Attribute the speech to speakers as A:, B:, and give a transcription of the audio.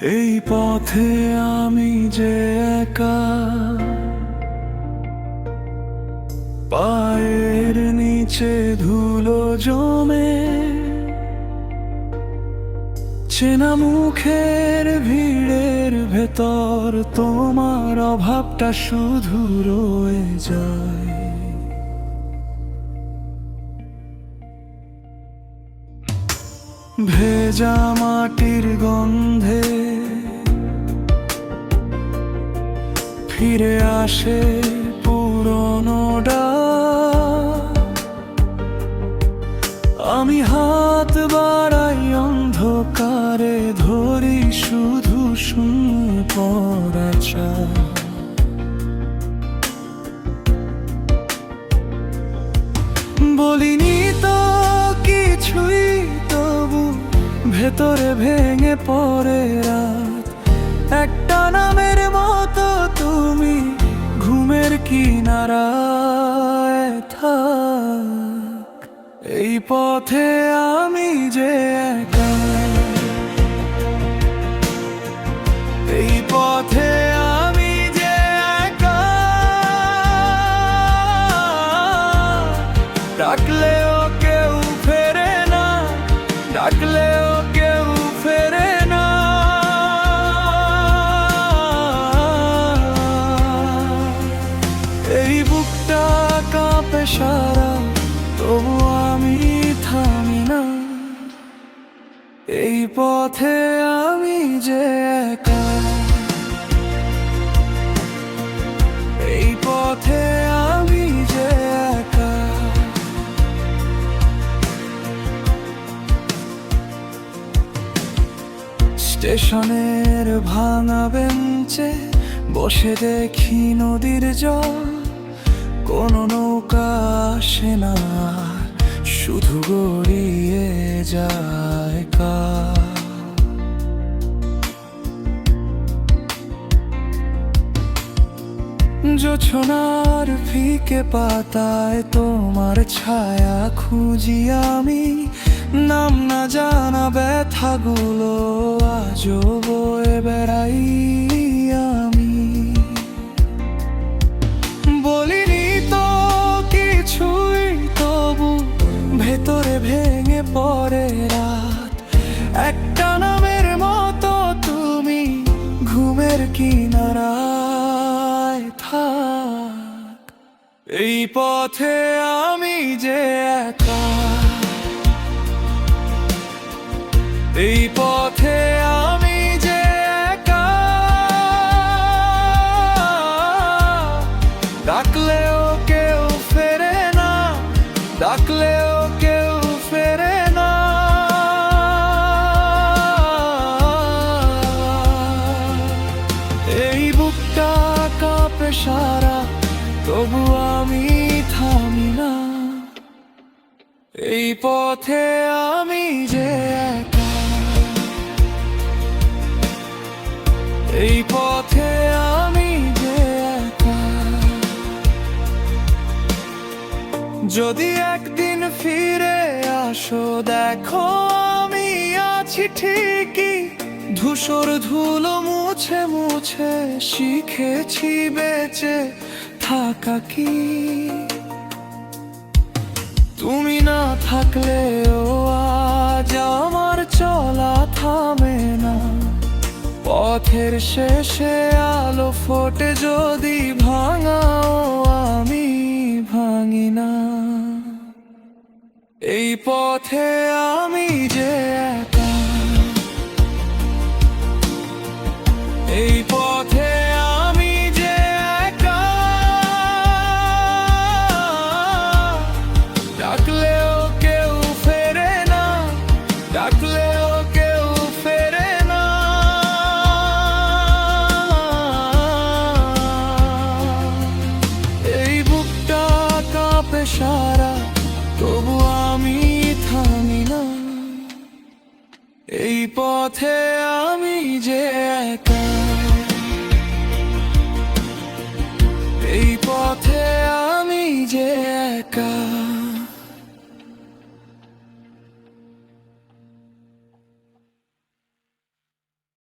A: এই পথে আমি যে একা, পায়ের নিচে ধুলো জমে, চেনা মুখের ভিড়ের ভেতর তোমার অভাবটা শুধু রয়ে যায়। ভেজা মাটির গন্ধে ফিরে আসে পুরনো ডাক। আমি হাত বাড়াই অন্ধকারে, ধরি শুধু শূন্য পড়া চাই। বলিনি তো কিছুই, তবু ভেতরে ভেঙে পড়ে রাত। একটা নামের মতো তুমি ঘুমের কিনারায় থাক। এই পথে আমি যে একা, এই পথে আমি যে একা, ডাকলেও কেউ ফেরে না, ডাকলেও কেউ ফেরে না। এই বুকটা কাঁপে সারা, তবু আমি থামি না। এই পথে আমি যে একা, এই পথে আমি যে একা। স্টেশনের ভাঙা বেঞ্চে বসে দেখি নদীর জল, কোনো নৌকা আসে না, শুধু গড়িয়ে যায় কাল। জোছনার ফিকে পাতায় তোমার ছায়া খুঁজি আমি, নাম না জানা ব্যথাগুলো আজও বয়ে বেড়াই আমি। বলিনি তো কিছুই, তবু ভেতরে ভেঙে পড়ে রাত। একটা নামের মতো তুমি ঘুমের কিনারায় থাক। এই পথে আমি যে একা, এই পথে আমি যে একা, ডাকলেও কেউ ফেরে না, ডাকলেও কেউ ফেরে না। এই বুকটা কাঁপে সারা, তবু আমি থামি না। এই পথে আমি যে একা, এই পথে আমি যে একা। যদি একদিন ফিরে আসো, দেখো আমি আছি ঠিকই। ধূসর ধুলো মুছে মুছে শিখেছি বেঁচে থাকা কি। তুমি না থাকলেও আজ আমার চলা থামে না। পথের শেষে আলো ফোটে যদি ভাঙাও, আমি ভাঙি না। এই পথে আমি যে একা, এই পথে আমি যে একা, ডাকলেও কেউ ফেরে না, ডাকলেও কেউ ফেরে না। এই বুকটা কাঁপে সারা, তবু আমি থামি না। এই পথে